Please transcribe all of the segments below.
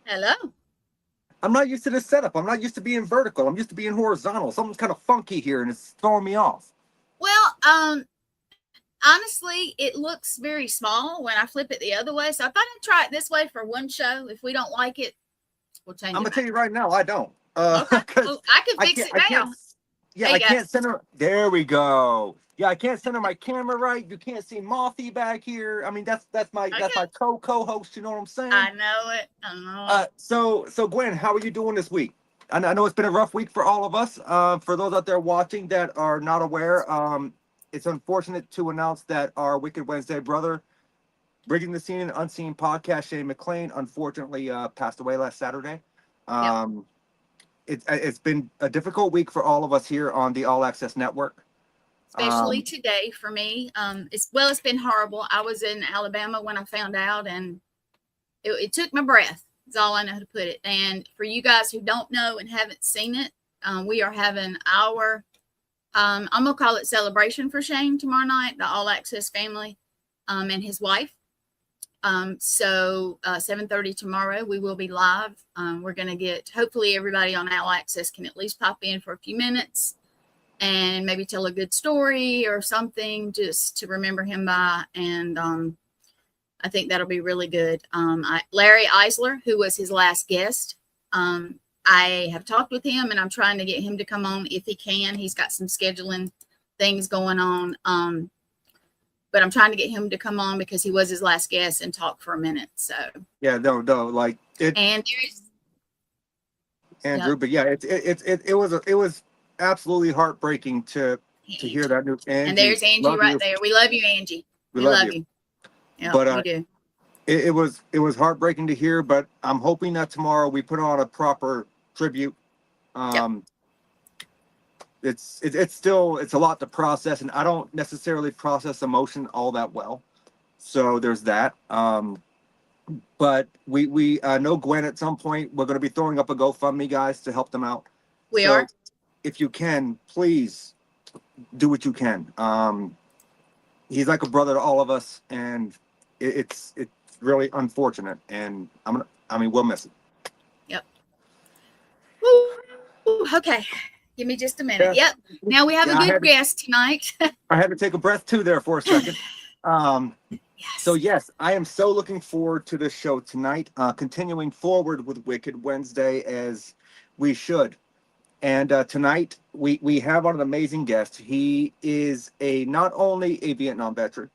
Hello. I'm not used to this setup. I'm not used to being vertical. I'm used to being horizontal. Something's kind of funky here, and it's throwing me off. Well, honestly, it looks very small when I flip it the other way. So I thought I'd try it this way for one show. If we don't like it, we'll change I'm it gonna tell back. you right now, I don't. Okay. Because Well, I can I fix can't. it I can't. now. Yeah, There I you go. can't center. There we go. Yeah, I can't center my camera right. You can't see Mothy back here. I mean, that's my Okay. co-host. You know what I'm saying? I know it. I know it. So Gwen, how are you doing this week? I know it's been a rough week for all of us. For those out there watching that are not aware, it's unfortunate to announce that our Wicked Wednesday brother, Bridging the Seen and Unseen podcast, Shane McLean, unfortunately passed away last Saturday. Yep. Um, it's been a difficult week for all of us here on the All Access Network. Especially Um, today for me. It's been horrible. I was in Alabama when I found out, and it took my breath. Is all I know how to put it. And for you guys who don't know and haven't seen it, we are having our I'm gonna call it celebration for Shane tomorrow night. The All Access family, and his wife. 7:30 tomorrow we will be live. We're gonna get hopefully everybody on All Access can at least pop in for a few minutes and maybe tell a good story or something just to remember him by. And I think that'll be really good. Larry Eisler, who was his last guest, I have talked with him and I'm trying to get him to come on if he can. He's got some scheduling things going on. But I'm trying to get him to come on because he was his last guest and talk for a minute. So yeah, no, like it, and there's Andrew. yep, But yeah, it was absolutely heartbreaking to hear Angie. that news. And Angie, there's Angie love right you. there. We love you, Angie. We We love love you. you. Yep, But we do. it was heartbreaking to hear. But I'm hoping that tomorrow we put on a proper tribute. Yep. Um, it's still it's a lot to process, and I don't necessarily process emotion all that well. So there's that. But we know Gwen at some point. We're going to be throwing up a GoFundMe, guys, to help them out. We So are. if you can, please do what you can. He's like a brother to all of us, and it's really unfortunate. And I mean, we'll miss it. Yep. Woo, okay. Give me just a minute. Yep. Yeah, Now we have a good yeah. guest tonight. I had to take a breath too there for a second. Um, Yes. so yes, I am so looking forward to this show tonight. Continuing forward with Wicked Wednesday as we should. And tonight we have on an amazing guest. He is a not only a Vietnam veteran,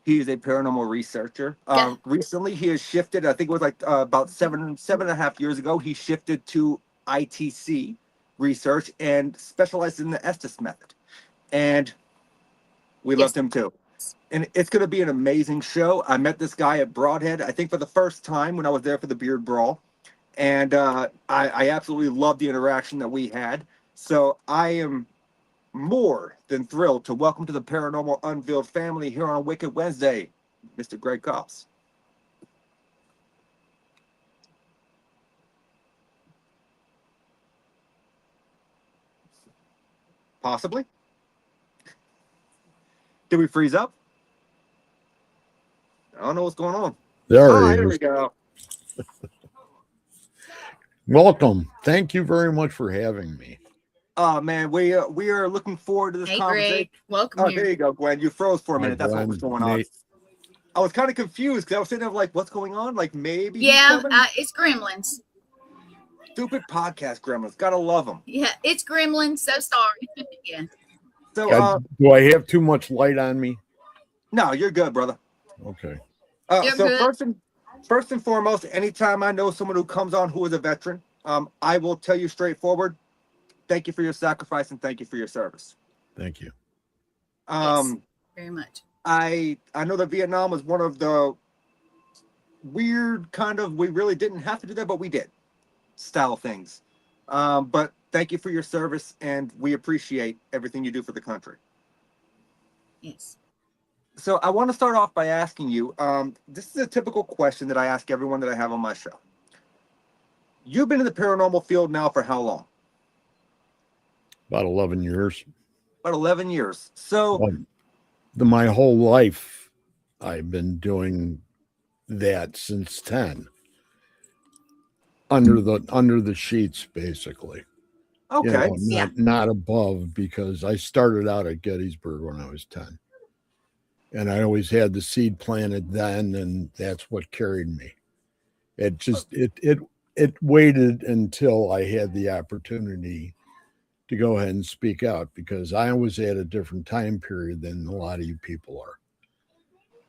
he is a paranormal researcher. Yeah. Recently, he has shifted. I think it was like about seven and a half years ago. He shifted to ITC research and specialized in the Estes method. And we Yes. loved him too. And it's going to be an amazing show. I met this guy at Broadhead, I think for the first time when I was there for the Beard Brawl. And I absolutely loved the interaction that we had. So I am more than thrilled to welcome to the Paranormal Unveiled family here on Wicked Wednesday, Mr. Greg Koss. Possibly. Did we freeze up? I don't know what's going on. There he There we is. go. Welcome. Thank you very much for having me. Oh man, we are looking forward to this Hey, conversation. Greg. Welcome Oh, here. there you go, Gwen. You froze for a Hi, minute. That's what was Gwen. going on. Nate. I was kind of confused because I was sitting there like, what's going on? Like maybe he's Yeah, coming. it's Gremlins. Stupid podcast gremlins. Gotta love them. Yeah, it's Gremlins. So sorry. Yeah. So Yep. Do I have too much light on me? no, you're good, brother. Okay. You're So good. first and foremost, anytime I know someone who comes on who is a veteran, I will tell you straightforward, thank you for your sacrifice and thank you for your service. Thank you. Yes. Very much. I know that Vietnam was one of the weird kind of we really didn't have to do that, but we did style things. But thank you for your service, and we appreciate everything you do for the country. Yes. So I want to start off by asking you. This is a typical question that I ask everyone that I have on my show. You've been in the paranormal field now for how long? About 11 years. About 11 years. So Well, my whole life, I've been doing that since 10. under the sheets, basically. Okay. Not above, because I started out at Gettysburg when I was 10. And I always had the seed planted then, and that's what carried me. It just it waited until I had the opportunity to go ahead and speak out, because I was at a different time period than a lot of you people are.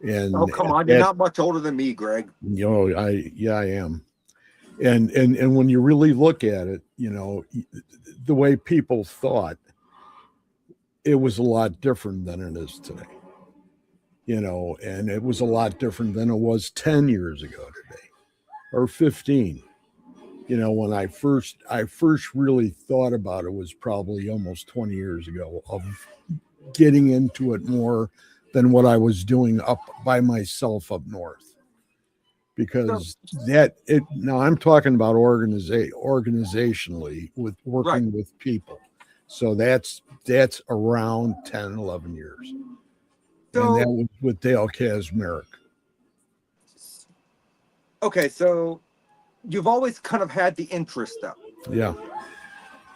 And oh, come on, you're not much older than me, Greg. I am. And when you really look at it, the way people thought, it was a lot different than it is today. And it was a lot different than it was 10 years ago today, or 15. When I first really thought about it was probably almost 20 years ago, of getting into it more than what I was doing up by myself up north. Because now I'm talking about organizationally, with working with people. So that's around 10, 11 years. So, and that was with Dale Kazmarek. Okay, so you've always kind of had the interest, though. Yeah.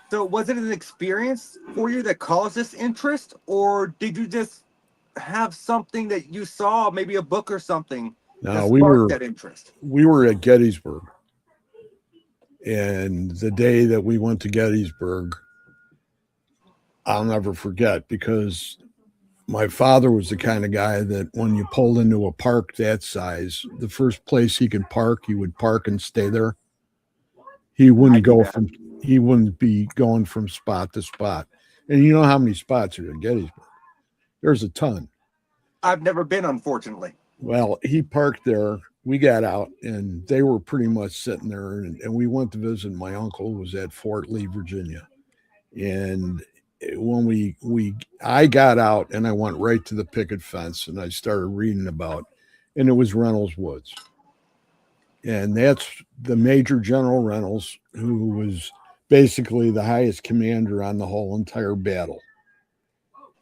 So was it an experience for you that caused this interest, or did you just have something that you saw, maybe a book or something, that sparked that interest? We were at Gettysburg, and the day that we went to Gettysburg, I'll never forget, because my father was the kind of guy that when you pulled into a park that size, the first place he could park, he would park and stay there. He wouldn't be going from spot to spot. And you know how many spots are at Gettysburg? There's a ton. I've never been, unfortunately. Well, he parked there. We got out, and they were pretty much sitting there. And we went to visit my uncle, who was at Fort Lee, Virginia. And when I got out, and I went right to the picket fence, and I started reading about, and it was Reynolds Woods. And that's the Major General Reynolds, who was basically the highest commander on the whole entire battle.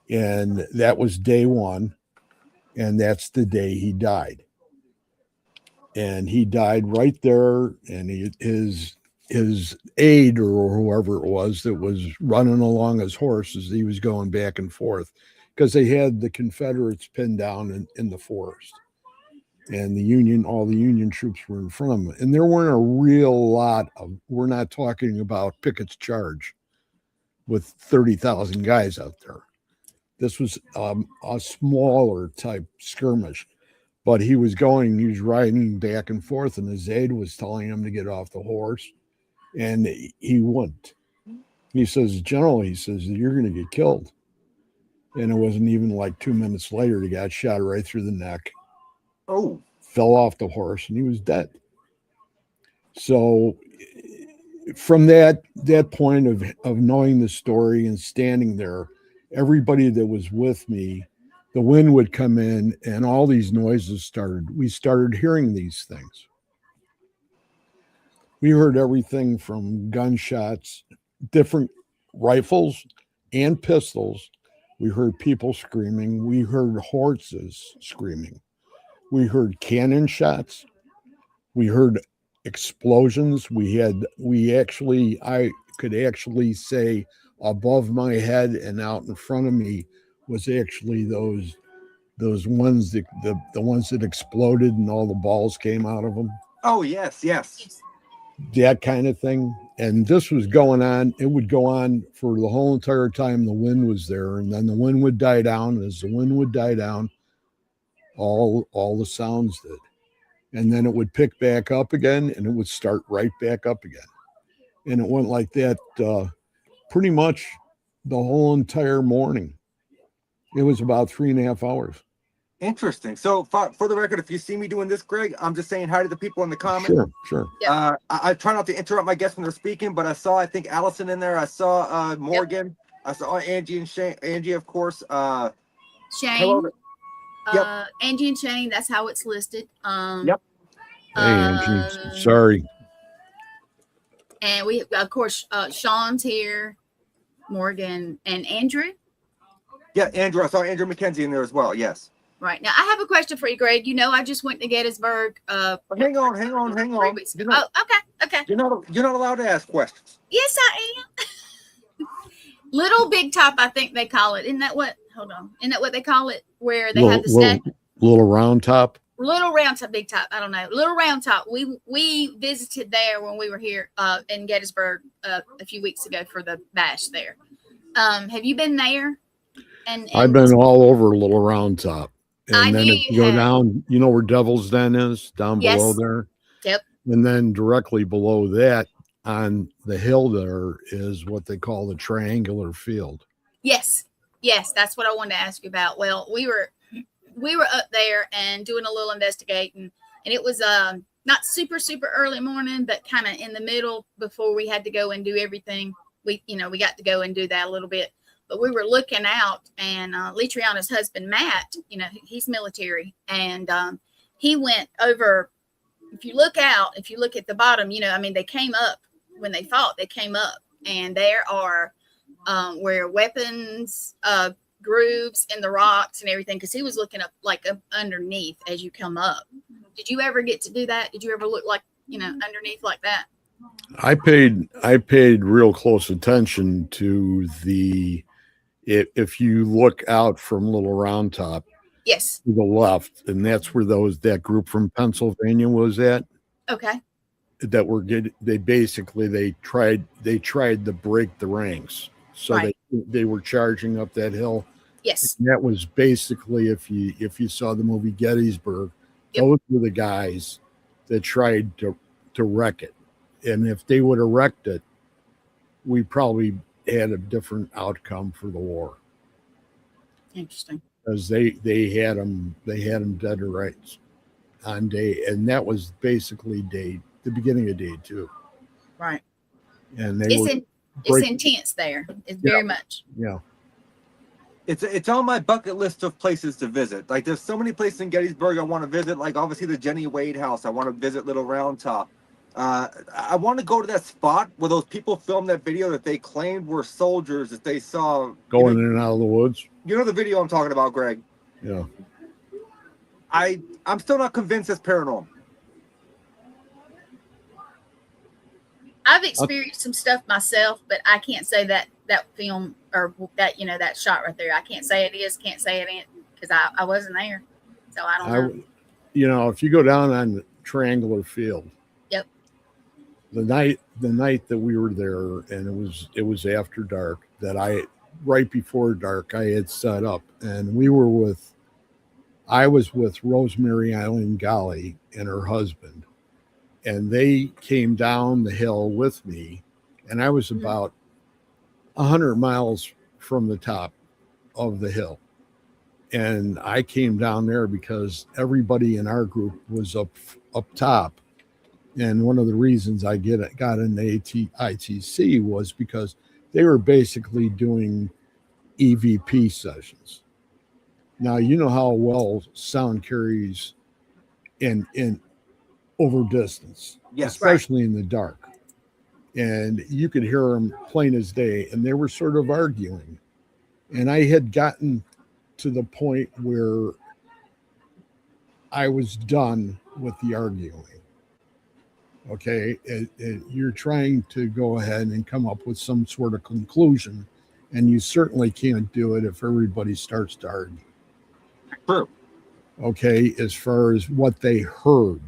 And that was day one. And that's the day he died. And he died right there. And his aide, or whoever it was that was running along his horse as he was going back and forth, because they had the Confederates pinned down in the forest. And all the Union troops were in front of them. And there weren't a real lot we're not talking about Pickett's charge with 30,000 guys out there. This was a smaller type skirmish, but he was riding back and forth, and his aide was telling him to get off the horse, and he wouldn't. He says, General, you're going to get killed. And it wasn't even like 2 minutes later, he got shot right through the neck. Oh, fell off the horse, and he was dead. So from that point of knowing the story and standing there, everybody that was with me, the wind would come in and all these noises started. We started hearing these things. We heard everything from gunshots, different rifles and pistols. We heard people screaming. We heard horses screaming. We heard cannon shots. We heard explosions. I could actually say above my head and out in front of me was actually those ones that the ones that exploded and all the balls came out of them. Oh, yes. That kind of thing. And this was going on. It would go on for the whole entire time the wind was there. And then the wind would die down. As the wind would die down, all the sounds did. And then it would pick back up again, and it would start right back up again. And it went like that pretty much the whole entire morning. It was about 3.5 hours. Interesting. So for the record, if you see me doing this, Greg, I'm just saying hi to the people in the comments. Sure. Yep. I try not to interrupt my guests when they're speaking, but I think Allison in there. I saw Morgan. Yep. I saw Angie and Shane. Angie, of course. Shane. Hello. Yep. Angie and Shane, that's how it's listed. Yep. Hey, Angie. Sorry. And we, of course, Sean's here, Morgan, and Andrew. Yeah, Andrew. I saw Andrew McKenzie in there as well. Yes. Right. Now, I have a question for you, Greg. I just went to Gettysburg. Hang on. 3 weeks ago. Oh, okay. You're not allowed to ask questions. Yes, I am. Little Big Top, I think they call it. Isn't that what? Hold on. Isn't that what they call it? Where they have the stack? Little Round Top. Little Round Top, Big Top. I don't know. Little Round Top. We visited there when we were here in Gettysburg a few weeks ago for the bash there. Have you been there? And I've been all over Little Round Top. And then if you go down, you know where Devil's Den is down below there? Yep. And then directly below that on the hill there is what they call the triangular field. Yes. Yes, that's what I wanted to ask you about. Well, we were up there and doing a little investigating, and it was not super early morning, but kind of in the middle before we had to go and do everything. We got to go and do that a little bit. But we were looking out, and Litriana's husband, Matt, he's military, and he went over. If you look at the bottom, they came up when they fought. They came up, and there are where weapons grooves in the rocks and everything, because he was looking up underneath as you come up. Did you ever get to do that? Did you ever look underneath like that? I paid real close attention to if you look out from Little Round Top, yes, to the left, and that's where that group from Pennsylvania was at. Okay. That were good. They tried to break the ranks, so right. they were charging up that hill. Yes, and that was basically if you saw the movie Gettysburg, yep. Those were the guys that tried to wreck it, and if they would have wrecked it, we probably had a different outcome for the war. Interesting. Because they had them dead to rights on day, and that was basically the beginning of day 2. Right. And it's intense there. It's very much. Yeah. It's on my bucket list of places to visit. Like, there's so many places in Gettysburg I want to visit. Like, obviously the Jenny Wade house. I want to visit Little Round Top. I want to go to that spot where those people filmed that video that they claimed were soldiers that they saw going in and out of the woods. You know the video I'm talking about, Greg? Yeah. I'm still not convinced it's paranormal. I've experienced some stuff myself, but I can't say that film or that shot right there. I can't say it is, can't say it ain't, because I wasn't there, so I don't know. If you go down on the triangular field. Yep. The night that we were there, and it was after dark, right before dark, I had set up, and I was with Rosemary Eileen Golly and her husband, and they came down the hill with me, and I was about 100 miles from the top of the hill. And I came down there because everybody in our group was up top. And one of the reasons I got in the ITC was because they were basically doing EVP sessions. Now, you know how well sound carries in over distance, yes, especially in the dark. And you could hear them plain as day, and they were sort of arguing. And I had gotten to the point where I was done with the arguing. Okay, you're trying to go ahead and come up with some sort of conclusion, and you certainly can't do it if everybody starts to argue. True. Okay, as far as what they heard.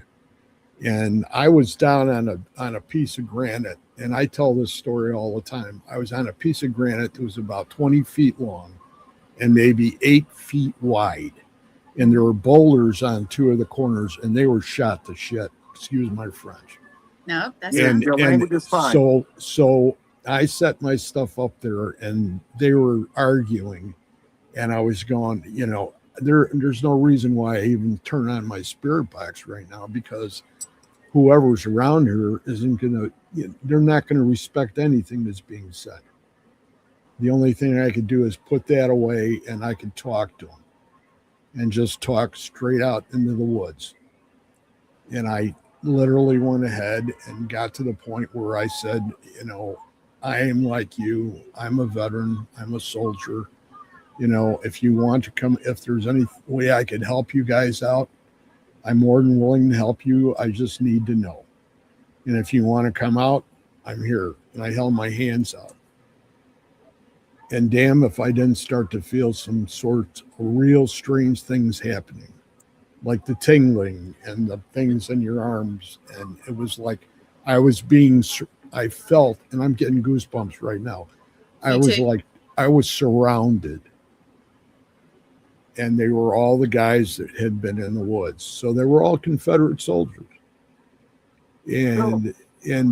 And I was down on a piece of granite, and I tell this story all the time. I was on a piece of granite that was about 20 feet long and maybe 8 feet wide. And there were boulders on 2 of the corners, and they were shot to shit. Excuse my French. No, that's and, your language is fine. So I set my stuff up there, and they were arguing, and I was going, there's no reason why I even turn on my spirit box right now, because whoever's around here they're not going to respect anything that's being said. The only thing I could do is put that away, and I could talk to them and just talk straight out into the woods. And I literally went ahead and got to the point where I said, I am like you. I'm a veteran. I'm a soldier. If you want to come, if there's any way I could help you guys out, I'm more than willing to help you. I just need to know. And if you want to come out, I'm here. And I held my hands out. And damn if I didn't start to feel some sort of real strange things happening, like the tingling and the things in your arms. And it was like I felt, and I'm getting goosebumps right now. I was surrounded. And they were all the guys that had been in the woods. So they were all Confederate soldiers. And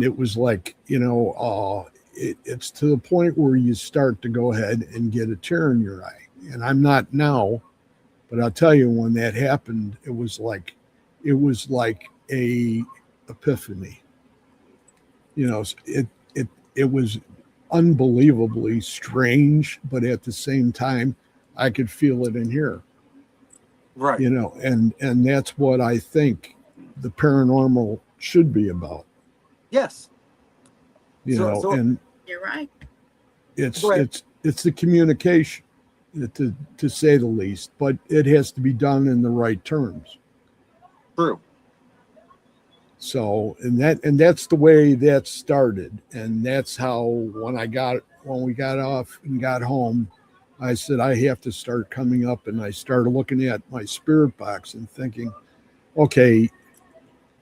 it was like, it's to the point where you start to go ahead and get a tear in your eye. And I'm not now, but I'll tell you, when that happened, it was like a epiphany. It was unbelievably strange, but at the same time, I could feel it in here. Right. And that's what I think the paranormal should be about. Yes. And you're right. It's the communication, to say the least, but it has to be done in the right terms. True. So, and that's the way that started. And that's how, when we got off and got home, I said, I have to start coming up, and I started looking at my spirit box and thinking, okay,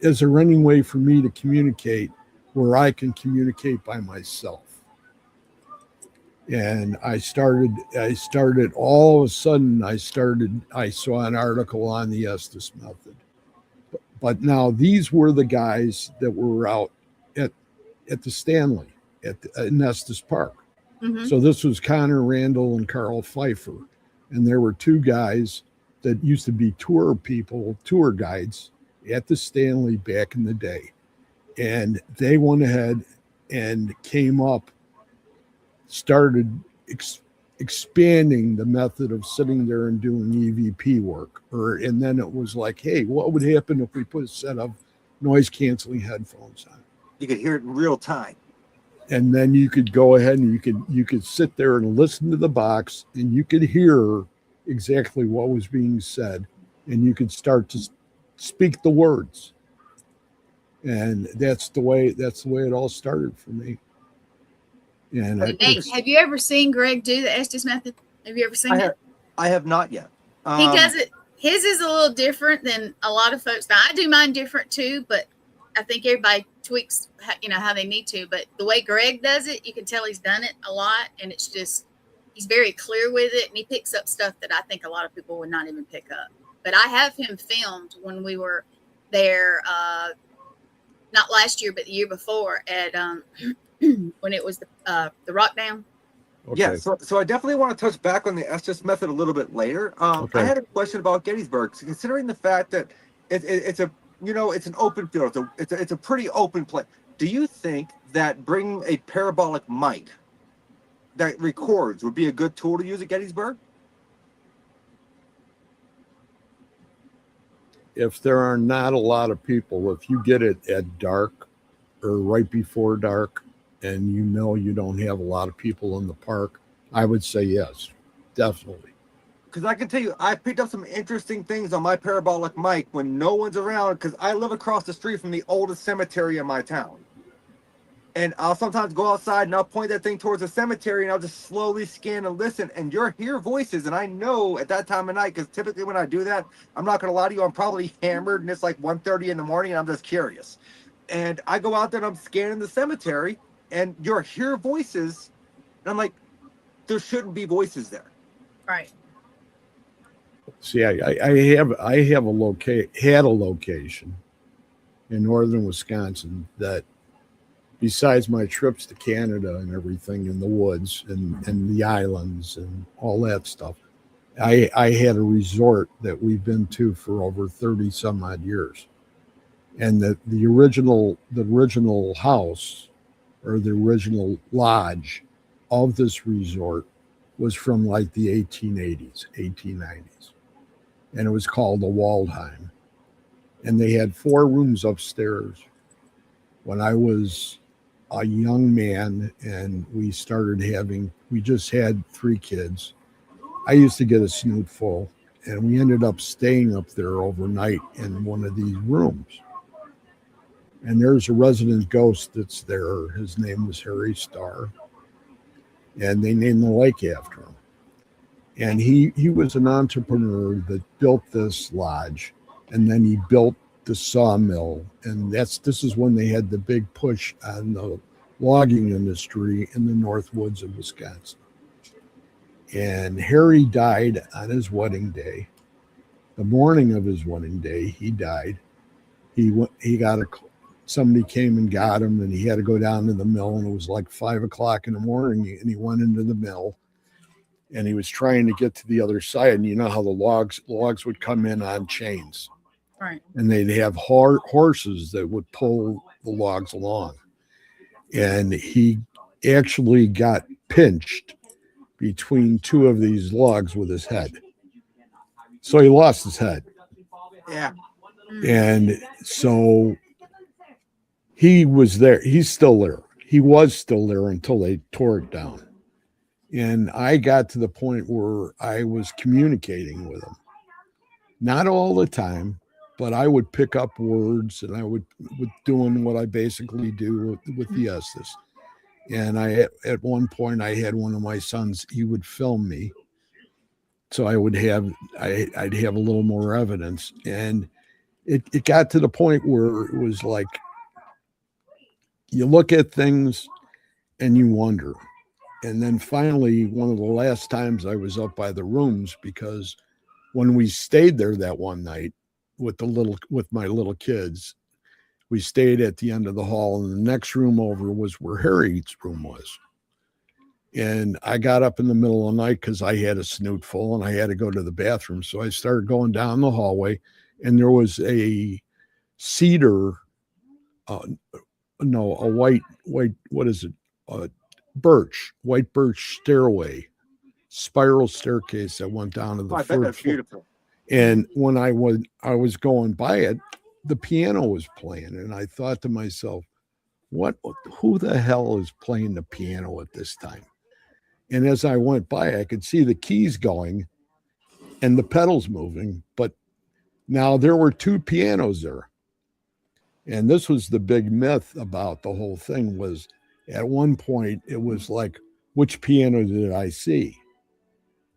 is there any way for me to communicate where I can communicate by myself? And I started all of a sudden, I saw an article on the Estes method. But now these were the guys that were out at the Stanley in Estes Park. Mm-hmm. So this was Connor Randall and Carl Pfeiffer. And there were two guys that used to be tour guides at the Stanley back in the day. And they went ahead and came up, started expanding the method of sitting there and doing EVP work. And then it was like, hey, what would happen if we put a set of noise canceling headphones on? You could hear it in real time. And then you could go ahead and you could sit there and listen to the box, and you could hear exactly what was being said, and you could start to speak the words. And that's the way it all started for me. And have you ever seen Greg do the Estes method? Have you ever seen it? I have not yet. He does it. His is a little different than a lot of folks. Now, I do mine different too, but I think everybody tweaks, how they need to. But the way Greg does it, you can tell he's done it a lot, and it's just, he's very clear with it, and he picks up stuff that I think a lot of people would not even pick up. But I have him filmed when we were there, not last year, but the year before at when it was the Rock Down. Okay. Yeah, so I definitely want to touch back on the Estes method a little bit later. Okay. I had a question about Gettysburg. So considering the fact that it's a it's an open field, it's a pretty open place. Do you think that bringing a parabolic mic that records would be a good tool to use at Gettysburg? If there are not a lot of people, if you get it at dark or right before dark, and you don't have a lot of people in the park, I would say yes, definitely. Because I can tell you, I picked up some interesting things on my parabolic mic when no one's around, because I live across the street from the oldest cemetery in my town. And I'll sometimes go outside and I'll point that thing towards the cemetery, and I'll just slowly scan and listen, and you'll hear voices. And I know at that time of night, because typically when I do that, I'm not going to lie to you, I'm probably hammered, and it's like 1:30 in the morning, and I'm just curious. And I go out there and I'm scanning the cemetery, and you'll hear voices, and I'm like, there shouldn't be voices there. Right. See, I had a location in northern Wisconsin that, besides my trips to Canada and everything in the woods and the islands and all that stuff, I had a resort that we've been to for over 30 some odd years. And the original house, or the original lodge of this resort, was from like the 1880s, 1890s. And it was called the Waldheim. And they had 4 rooms upstairs. When I was a young man and we just had 3 kids, I used to get a snoot full, and we ended up staying up there overnight in one of these rooms. And there's a resident ghost that's there. His name was Harry Starr. And they named the lake after him. And he was an entrepreneur that built this lodge, and then he built the sawmill. And this is when they had the big push on the logging industry in the North Woods of Wisconsin. And Harry died on his wedding day. The morning of his wedding day, he died. Somebody came and got him, and he had to go down to the mill, and it was like 5 o'clock in the morning, and he went into the mill, and he was trying to get to the other side. And you know how the logs would come in on chains, Right. and they'd have horses that would pull the logs along. And he actually got pinched between two of these logs with his head. So he lost his head. Yeah. And so he was there. He's still there. He was still there until they tore it down. And I got to the point where I was communicating with him. Not all the time, but I would pick up words, and I would doing what I basically do with the Estes. And at one point I had one of my sons, he would film me. So I'd have a little more evidence. And it got to the point where it was like, you look at things and you wonder. And then finally, one of the last times I was up by the rooms, because when we stayed there that one night with my little kids, we stayed at the end of the hall, and the next room over was where Harry's room was. And I got up in the middle of the night because I had a snoot full and I had to go to the bathroom. So I started going down the hallway, and there was a cedar, a white, what is it? White birch stairway, spiral staircase that went down to the I bet that's third floor. beautiful. And when I was going by it, the piano was playing, and I thought to myself, who the hell is playing the piano at this time? And as I went by, I could see the keys going and the pedals moving, but now there were two pianos there. And this was the big myth about the whole thing, was at one point it was like, which piano did I see?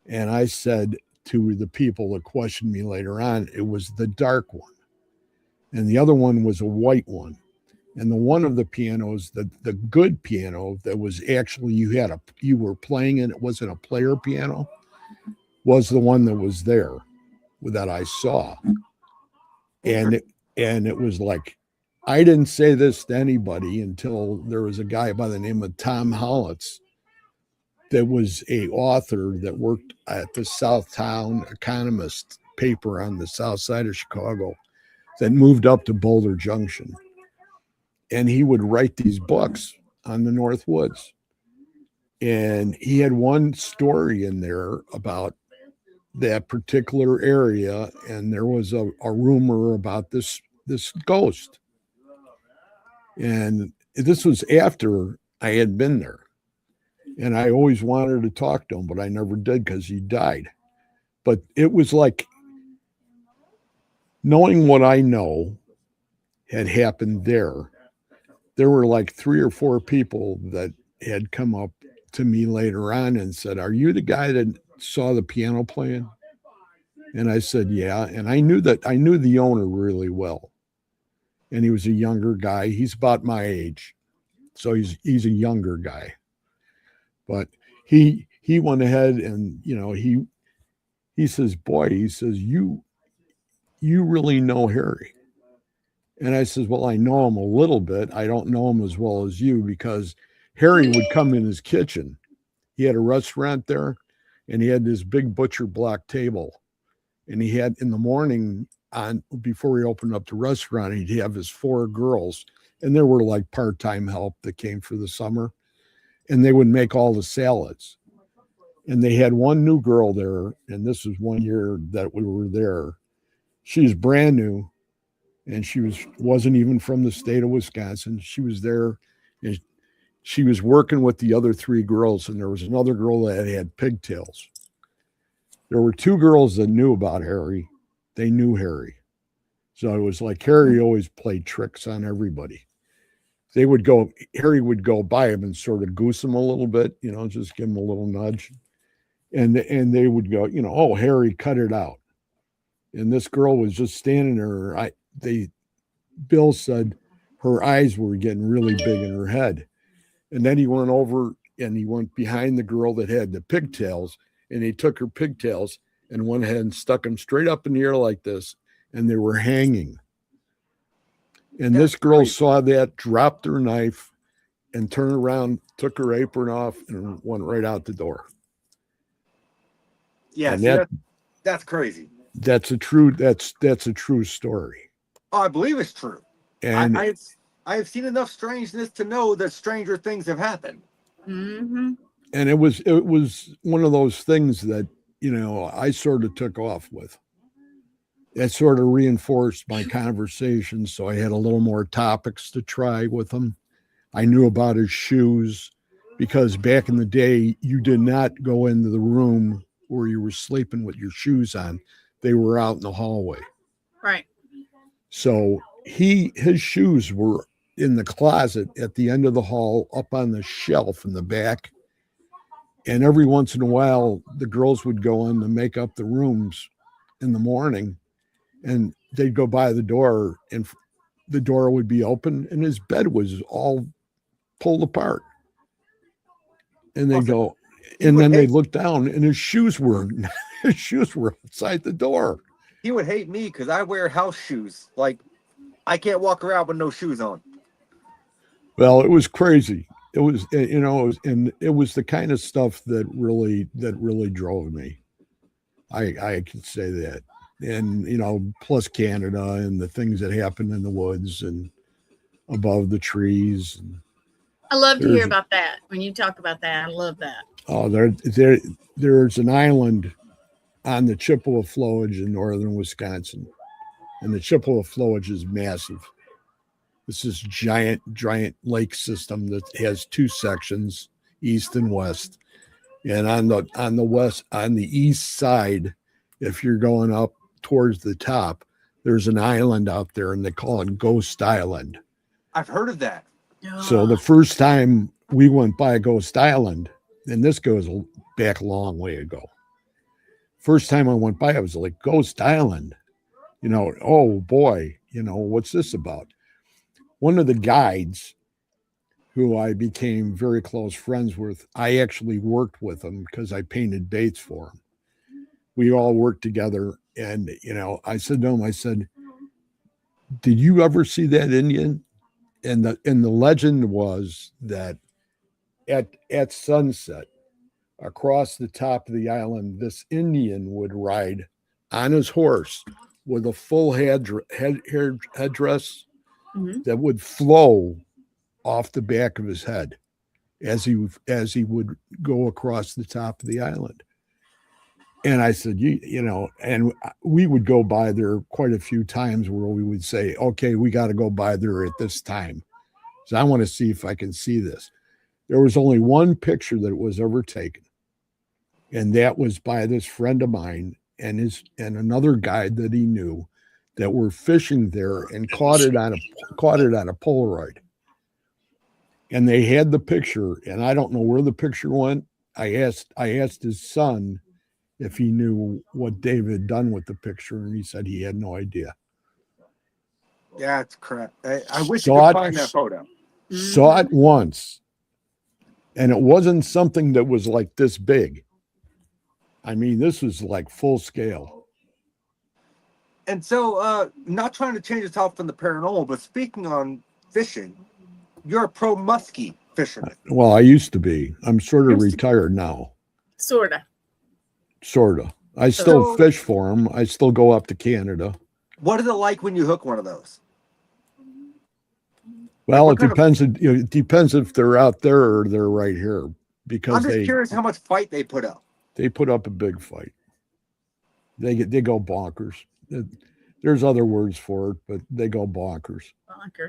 And I said to the people that questioned me later on, it was the dark one. And the other one was a white one. And the one of the pianos, the good piano that was actually, you were playing and it wasn't a player piano, was the one that was there that I saw. And it was like, I didn't say this to anybody until there was a guy by the name of Tom Hollitz that was a author that worked at the Southtown Economist paper on the south side of Chicago that moved up to Boulder Junction. And he would write these books on the North Woods. And he had one story in there about that particular area. And there was a rumor about this ghost. And this was after I had been there. And I always wanted to talk to him, but I never did because he died. But it was like, knowing what I know had happened there, there were like 3 or 4 people that had come up to me later on and said, "Are you the guy that saw the piano playing?" And I said, "Yeah." And I knew the owner really well. And he was a younger guy. He's about my age. So he's a younger guy. But he went ahead and, he says, "Boy," he says, you really know Harry." And I says, "Well, I know him a little bit. I don't know him as well as you, because Harry would come in his kitchen. He had a restaurant there, and he had this big butcher block table. And he had, in the morning, before he opened up the restaurant, he'd have his 4 girls, and there were like part-time help that came for the summer, and they would make all the salads. And they had one new girl there, and this was one year that we were there. She was brand new, and she wasn't even from the state of Wisconsin. She was there, and she was working with the other 3 girls, and there was another girl that had pigtails. There were 2 girls that knew about Harry. They knew Harry. So it was like Harry always played tricks on everybody. Harry would go by him and sort of goose him a little bit, just give him a little nudge. And they would go, oh, Harry, cut it out. And this girl was just standing there. Bill said her eyes were getting really big in her head. And then he went over and he went behind the girl that had the pigtails, and he took her pigtails and went ahead and stuck them straight up in the air like this, and they were hanging. And this girl saw that, dropped her knife, and turned around, took her apron off, and went right out the door. Yeah, that's crazy. That's a true story. Oh, I believe it's true. And I have seen enough strangeness to know that stranger things have happened. Mm-hmm. And it was one of those things that, I sort of took off with. It sort of reinforced my conversation, so I had a little more topics to try with him. I knew about his shoes, because back in the day, you did not go into the room where you were sleeping with your shoes on. They were out in the hallway. Right. So his shoes were in the closet at the end of the hall, up on the shelf in the back. And every once in a while, the girls would go in to make up the rooms in the morning, and they'd go by the door, and the door would be open, and his bed was all pulled apart. And they go, and then they look down, and his shoes were outside the door. He would hate me because I wear house shoes. Like, I can't walk around with no shoes on. Well, it was crazy. It was, it was the kind of stuff that really drove me. I could say that. And, plus Canada and the things that happen in the woods and above the trees. I love to hear about that. When you talk about that, I love that. Oh, there's an island on the Chippewa flowage in northern Wisconsin, and the Chippewa flowage is massive. It's this giant lake system that has two sections, east and west. And on the east side, if you're going up towards the top, there's an island out there, and they call it Ghost Island. I've heard of that. So the first time we went by Ghost Island, and this goes back a long way ago. First time I went by, I was like, Ghost Island, oh boy, what's this about? One of the guides who I became very close friends with, I actually worked with him because I painted baits for him. We all worked together, and, I said to him, did you ever see that Indian? And the legend was that at sunset, across the top of the island, this Indian would ride on his horse with a full headdress Mm-hmm. that would flow off the back of his head as he would go across the top of the island. And I said, and we would go by there quite a few times where we would say, okay, we got to go by there at this time. So I want to see if I can see this. There was only one picture that was ever taken, and that was by this friend of mine and another guide that he knew that were fishing there and caught it on a Polaroid. And they had the picture, and I don't know where the picture went. I asked his son if he knew what David had done with the picture, and he said he had no idea. Yeah, it's correct. I wish you could find that photo. Saw it once, and it wasn't something that was like this big. I mean, this was like full scale. And so, not trying to change the topic from the paranormal, but speaking on fishing, you're a pro muskie fisherman. Well, I used to be. I'm sort of retired now. Sorta. I still fish for them. I still go up to Canada. What is it like when you hook one of those? Well, it depends. It depends if they're out there or they're right here. Because I'm just curious how much fight they put up. They put up a big fight. They go bonkers. There's other words for it, but they go bonkers.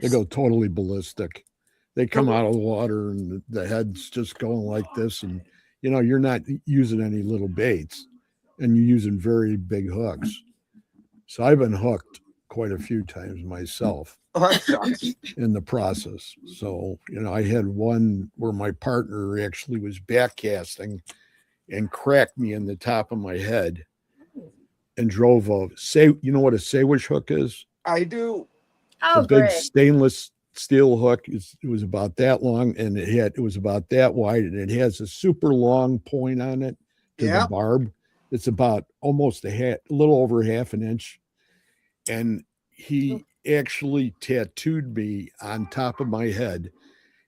They go totally ballistic. They come out of the water and the head's just going like this, and you're not using any little baits, and you're using very big hooks. So I've been hooked quite a few times myself Oh, that sucks. in the process. So, I had one where my partner actually was backcasting and cracked me in the top of my head and drove you know what a sandwich hook is? I do. Oh, The big great. stainless steel hook. It was about that long, and it was about that wide, and it has a super long point on it to the Yeah. barb. It's about almost a little over half an inch. And he actually tattooed me on top of my head.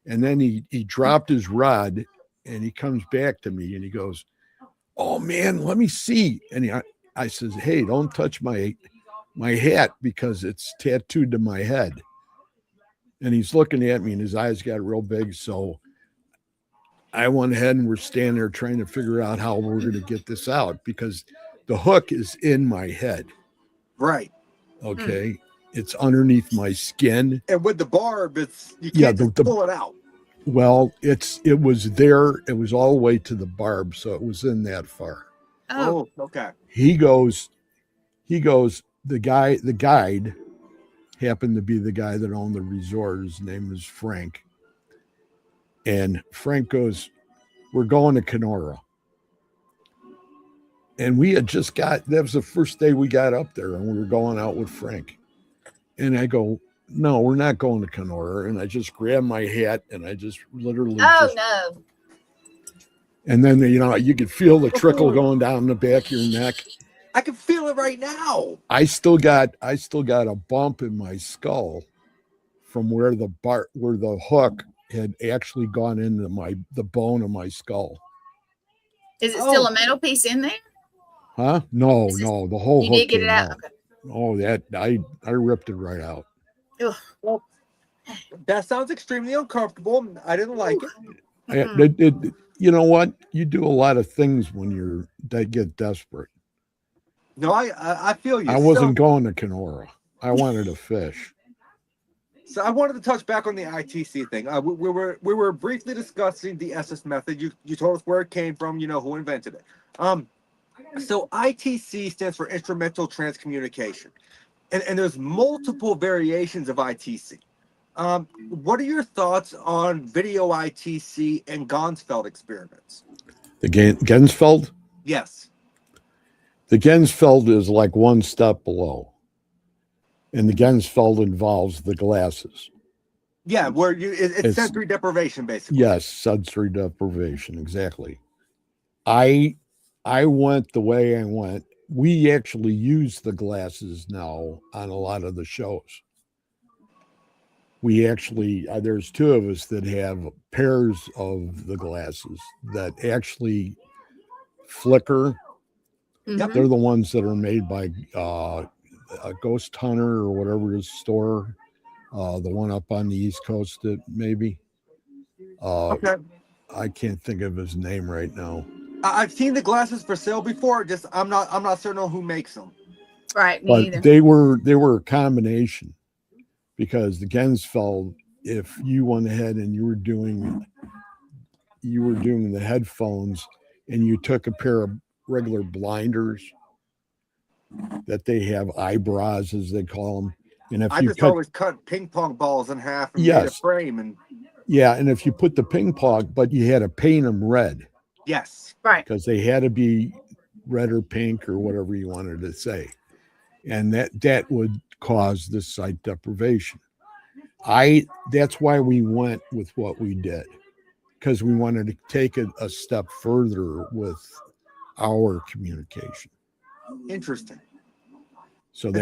And then he dropped his rod and he comes back to me and he goes, "Oh man, let me see." And I says, "Hey, don't touch my hat because it's tattooed to my head." And he's looking at me and his eyes got real big. So I went ahead and we're standing there trying to figure out how we're going to get this out because the hook is in my head. Right. Okay. It's underneath my skin. And with the barb, you can't just pull it out. Well, it was there. It was all the way to the barb. So it was in that far. Oh, okay. He goes, the guide happened to be the guy that owned the resort. His name was Frank. And Frank goes, "We're going to Kenora." And we had that was the first day we got up there and we were going out with Frank. And I go, "No, we're not going to Kenora." And I just grabbed my hat and I just literally. Oh, no. And then, you could feel the trickle going down the back of your neck. I can feel it right now. I still got a bump in my skull from where the hook had actually gone into the bone of my skull. Is it still a metal piece in there? Huh? No, the whole you hook did get it out. out. Okay. Oh, that I ripped it right out. Ugh. Well, that sounds extremely uncomfortable. I didn't like it. You know what? You do a lot of things when they get desperate. No, I feel you. I wasn't going to Kenora. I wanted to fish. So I wanted to touch back on the ITC thing. We were briefly discussing the SS method. You told us where it came from. You know who invented it. So ITC stands for instrumental transcommunication, and there's multiple variations of ITC. What are your thoughts on video ITC and Gonsfeld experiments? The Gensfeld? Yes. The Gensfeld is like one step below. And the Gensfeld involves the glasses. Yeah, where it's sensory deprivation, basically. Yes, sensory deprivation, exactly. I went the way I went. We actually use the glasses now on a lot of the shows. We actually, there's two of us that have pairs of the glasses that actually flicker. Mm-hmm. They're the ones that are made by a Ghost Hunter or whatever his store, the one up on the East Coast, maybe. Okay. I can't think of his name right now. I've seen the glasses for sale before. Just I'm not certain on who makes them. Right, me But either. they were a combination because the Gensfeld, if you went ahead and you were doing the headphones and you took a pair of regular blinders that they have eyebrows, as they call them, and if I just always cut ping pong balls in half and made a frame, and and if you put the ping pong, but you had to paint them red. Yes, right, because they had to be red or pink or whatever you wanted to say, and that would cause the sight deprivation. That's why we went with what we did, because we wanted to take it a step further with our communication. Interesting. So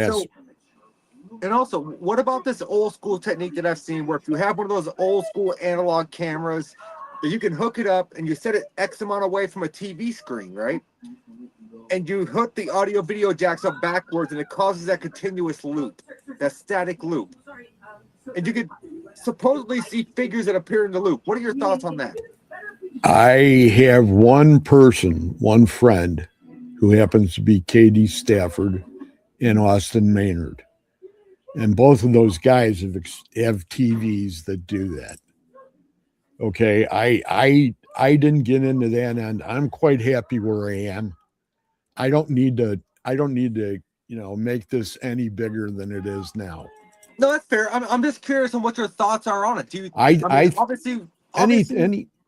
and also, what about this old school technique that I've seen where if you have one of those old school analog cameras that you can hook it up and you set it X amount away from a TV screen, right? And you hook the audio video jacks up backwards and it causes that continuous loop, that static loop. And you could supposedly see figures that appear in the loop. What are your thoughts on that? I have one friend who happens to be Katie Stafford in Austin, Maynard. And both of those guys have TVs that do that. Okay, I didn't get into that, and I'm quite happy where I am. I don't need to make this any bigger than it is now. No, that's fair. I'm just curious on what your thoughts are on it. Do you? I obviously any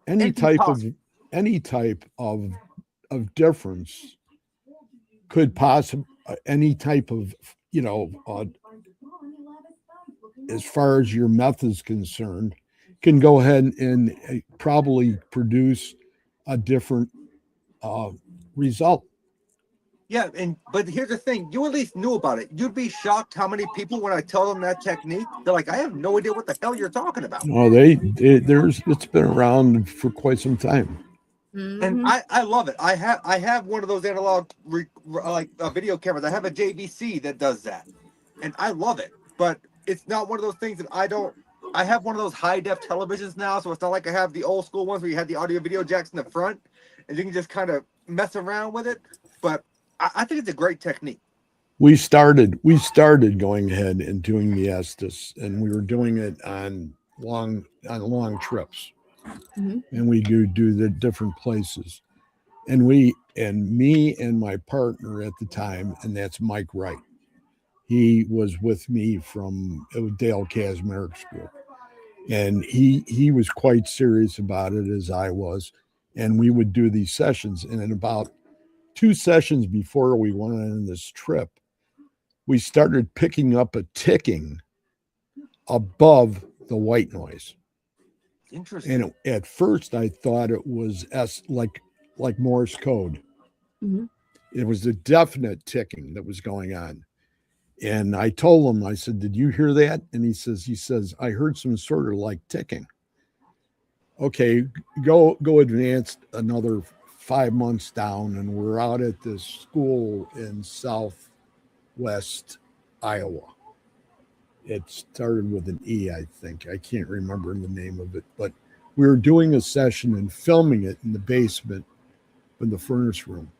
anything type possible. of difference could possibly any type of as far as your meth is concerned, can go ahead and probably produce a different result. Yeah, but here's the thing: you at least knew about it. You'd be shocked how many people, when I tell them that technique, they're like, "I have no idea what the hell you're talking about." No, it's been around for quite some time. And I love it. I have one of those analog video cameras. I have a JVC that does that, and I love it. But it's not one of those things that I don't. I have one of those high def televisions now, so it's not like I have the old school ones where you had the audio video jacks in the front, and you can just kind of mess around with it. But I think it's a great technique. We started going ahead and doing the Estes, and we were doing it on long trips. And we do the different places, and me and my partner at the time, and that's Mike Wright. He was with me from Dale Kazmarek School, and he was quite serious about it, as I was, and we would do these sessions. And in about 2 sessions before we went on this trip, we started picking up a ticking above the white noise. Interesting. And at first I thought it was like Morse code. It was a definite ticking that was going on. And I told him, I said, "Did you hear that?" And he says, "I heard some sort of like ticking." Okay, go advanced another 5 months down, and we're out at this school in southwest Iowa. It started with an E, I think. I can't remember the name of it, but we were doing a session and filming it in the basement in the furnace room.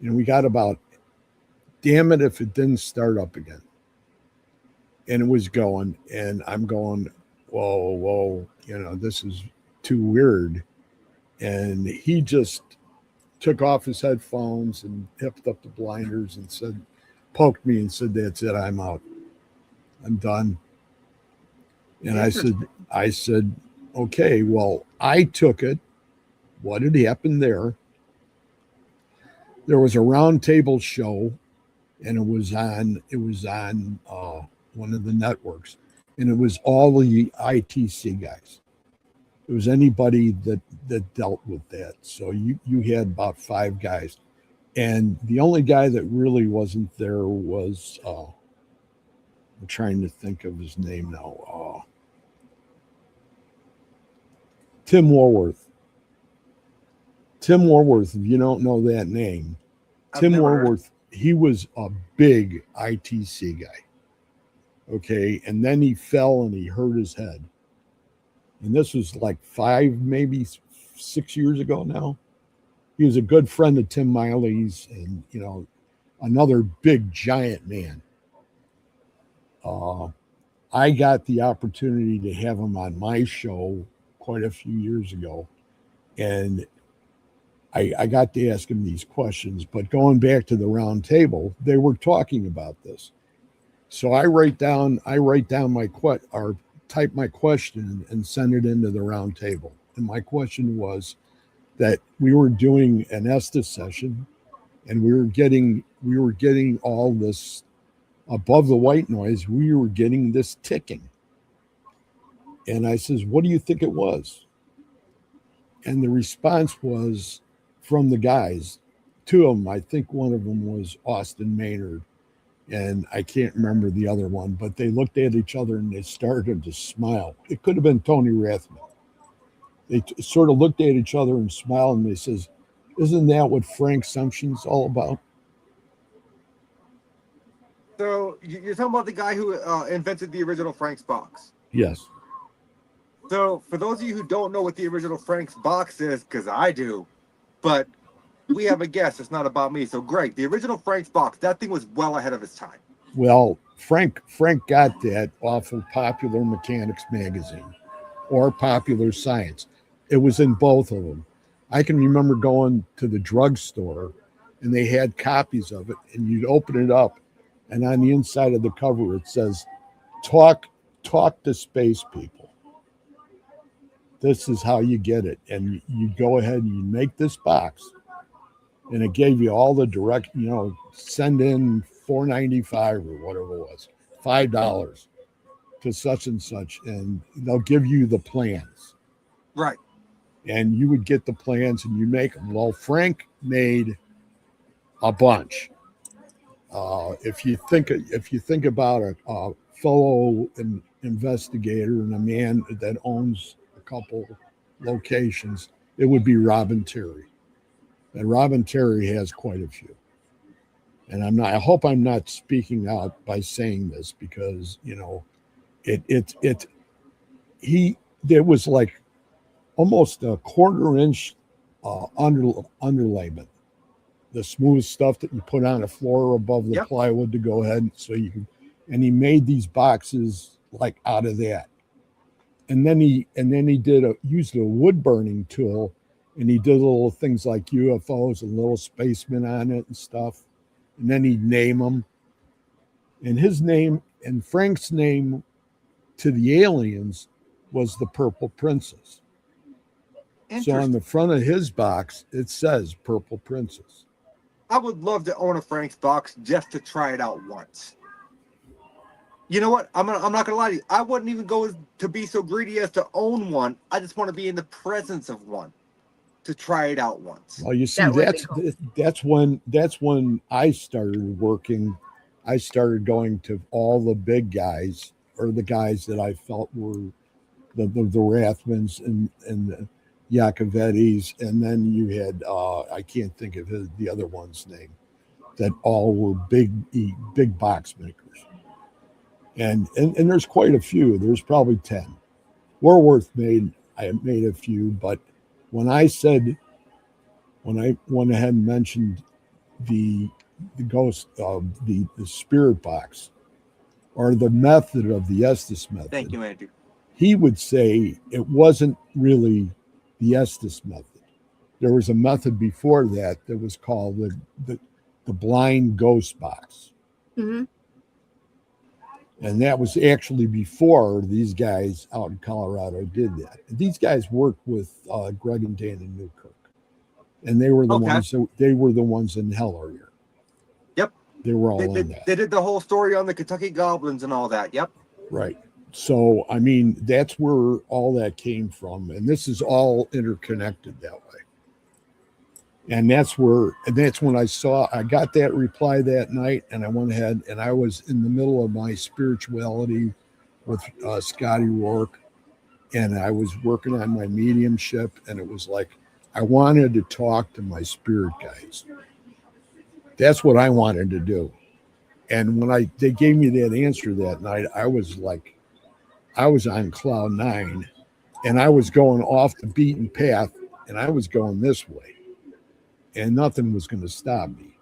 And we got about, damn it if it didn't start up again. And it was going, and I'm going, whoa, this is too weird. And he just took off his headphones and hipped up the blinders and poked me and said, "That's it, I'm out. I'm done." And I said, "Okay, well," I took it. What had happened there? There was a round table show, and it was on one of the networks, and it was all the ITC guys. It was anybody that dealt with that. So you had about 5 guys, and the only guy that really wasn't there was I'm trying to think of his name now. Tim Warworth. Tim Warworth, if you don't know that name, Tim Warworth, he was a big ITC guy. Okay, and then he fell and he hurt his head. And this was like 5, maybe 6 years ago now. He was a good friend of Tim Miley's, and another big giant man. I got the opportunity to have him on my show quite a few years ago, and I got to ask him these questions. But going back to the round table, they were talking about this. So I type my question and send it into the round table. And my question was that we were doing an Estes session, and we were getting all this above the white noise. We were getting this ticking. And I says, "What do you think it was?" And the response was from the guys, 2 of them. I think one of them was Austin Maynard, and I can't remember the other one, but they looked at each other and they started to smile. It could have been Tony Rathman. They sort of looked at each other and smiled, and they says, "Isn't that what Frank Sumption's all about?" So you're talking about the guy who invented the original Frank's box? Yes. So for those of you who don't know what the original Frank's box is, because I do, but we have a guess. It's not about me. So Greg, the original Frank's box, that thing was well ahead of its time. Well, Frank got that off of Popular Mechanics magazine or Popular Science. It was in both of them. I can remember going to the drugstore, and they had copies of it, and you'd open it up, And on the inside of the cover, it says, talk to space people. This is how you get it. And you go ahead and you make this box. And it gave you all the direct, send in $4.95 or whatever it was, $5 to such and such. And they'll give you the plans. Right. And you would get the plans and you make them. Well, Frank made a bunch. If you think about a fellow investigator and a man that owns a couple locations, it would be Robin Terry. And Robin Terry has quite a few. And I hope I'm not speaking out by saying this, because there was like almost a 1/4 inch underlayment, the smooth stuff that you put on the floor above the plywood to go ahead, so you can. And he made these boxes like out of that. And then he used a wood burning tool, and he did little things like UFOs and little spacemen on it and stuff. And then he'd name them. And his name and Frank's name to the aliens was the Purple Princess. So on the front of his box, it says Purple Princess. I would love to own a Frank's box just to try it out once. You know what? I'm not gonna lie to you. I wouldn't even go to be so greedy as to own one. I just want to be in the presence of one to try it out once. Well, you see, Cool. that's when I started working. I started going to all the big guys, or the guys that I felt were the Rathmans and the Iacovettis, and then you had I can't think of the other one's name, that all were big box makers. And there's quite a few. There's probably 10. Warworth made a few, but when I went ahead and mentioned the ghost of the spirit box, or the method of the Estes method. Thank you, Andrew. He would say it wasn't really the Estes method. There was a method before that was called the blind ghost box. Mm-hmm. And that was actually before these guys out in Colorado did that. These guys worked with Greg and Dan in Newkirk, and they were the ones in Hell area. Yep, they were all in that. They did the whole story on the Kentucky Goblins and all that. Yep, right. So I mean, that's where all that came from, and this is all interconnected that way. And that's when I got that reply that night, and I went ahead, and I was in the middle of my spirituality with Scotty Rourke, and I was working on my mediumship, and it was like I wanted to talk to my spirit guides. That's what I wanted to do. And when they gave me that answer that night, I was on cloud 9, and I was going off the beaten path, and I was going this way. And nothing was going to stop me.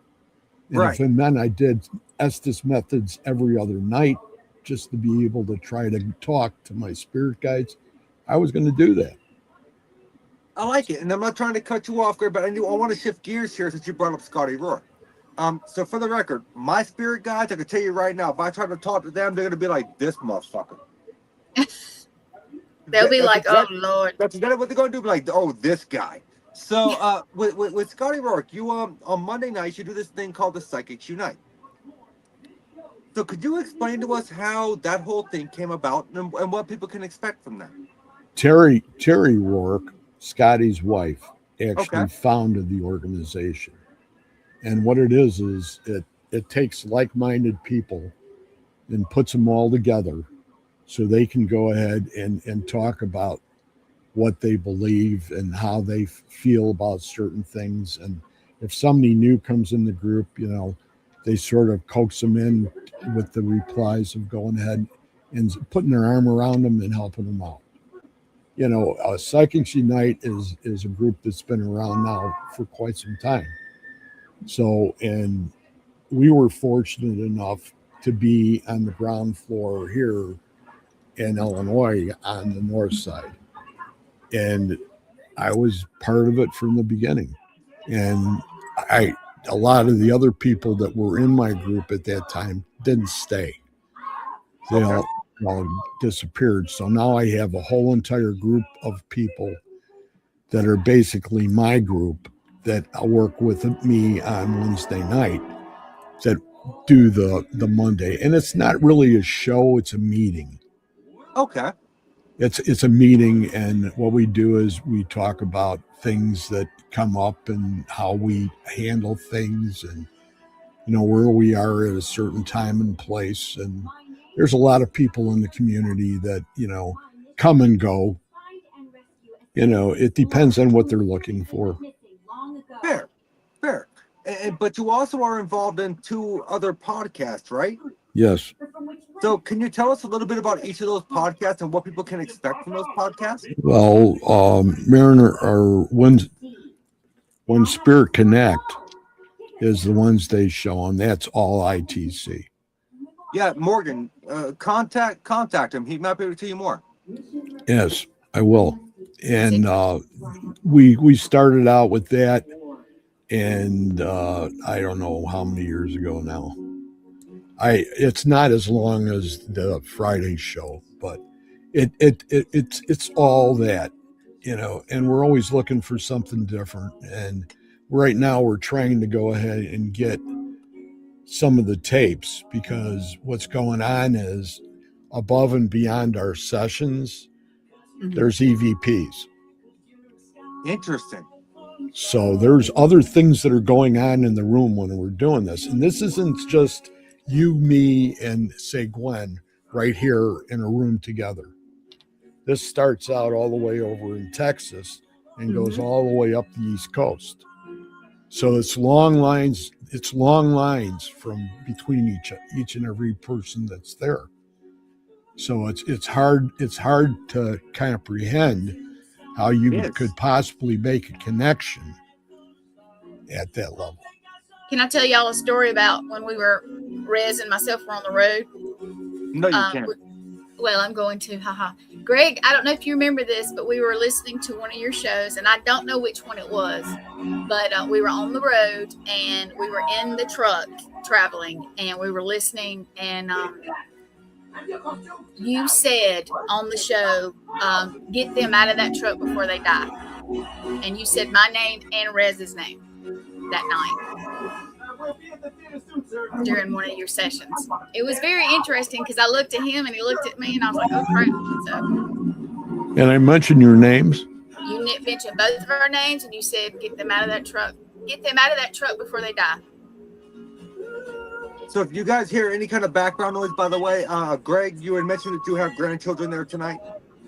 And then I did Estes methods every other night just to be able to try to talk to my spirit guides. I was going to do that. I like it. And I'm not trying to cut you off, Greg, but I want to shift gears here since you brought up Scotty Rourke. So for the record, my spirit guides, I can tell you right now, if I try to talk to them, they're going to be like, this motherfucker. They'll be like, oh, Lord. That's exactly what they're going to do. Be like, oh, this guy. So with Scotty Rourke, you on Monday nights you do this thing called the Psychics Unite. So could you explain to us how that whole thing came about and what people can expect from that? Terry Rourke, Scotty's wife, actually founded the organization. And what it is it takes like-minded people and puts them all together so they can go ahead and talk about what they believe and how they feel about certain things. And if somebody new comes in the group, they sort of coax them in with the replies of going ahead and putting their arm around them and helping them out. Psychics Unite is a group that's been around now for quite some time. So, and we were fortunate enough to be on the ground floor here in Illinois on the north side. And I was part of it from the beginning. And a lot of the other people that were in my group at that time didn't stay. They all disappeared. So now I have a whole entire group of people that are basically my group that work with me on Wednesday night that do the Monday. And it's not really a show, it's a meeting. Okay. It's a meeting, and what we do is we talk about things that come up and how we handle things, and where we are at a certain time and place. And there's a lot of people in the community that come and go. It depends on what they're looking for. Fair. But you also are involved in 2 other podcasts, right? Yes. So can you tell us a little bit about each of those podcasts and what people can expect from those podcasts? Well, Mariner or when Spirit Connect is the Wednesday show, and that's all ITC. Yeah, Morgan, contact him. He might be able to tell you more. Yes, I will. And we started out with that, and I don't know how many years ago now. It's not as long as the Friday show, but it's all that, and we're always looking for something different. And right now we're trying to go ahead and get some of the tapes, because what's going on is above and beyond our sessions, there's EVPs. Interesting. So there's other things that are going on in the room when we're doing this. And this isn't just you, me, and say Gwen right here in a room together. This starts out all the way over in Texas and goes all the way up the East Coast. So it's long lines from between each and every person that's there. So it's hard to comprehend how you could possibly make a connection at that level. Can I tell y'all a story about when Rez and myself were on the road? No, you can't. Well, I'm going to. Haha. Greg, I don't know if you remember this, but we were listening to one of your shows, and I don't know which one it was, but we were on the road, and we were in the truck traveling, and we were listening, and you said on the show, get them out of that truck before they die. And you said my name and Rez's name that night during one of your sessions. It was very interesting because I looked at him and he looked at me, and I was like, oh, crap. So, and I mentioned your names. You mentioned both of our names, and you said, get them out of that truck. Get them out of that truck before they die. So if you guys hear any kind of background noise, by the way, Greg, you had mentioned that you have grandchildren there tonight.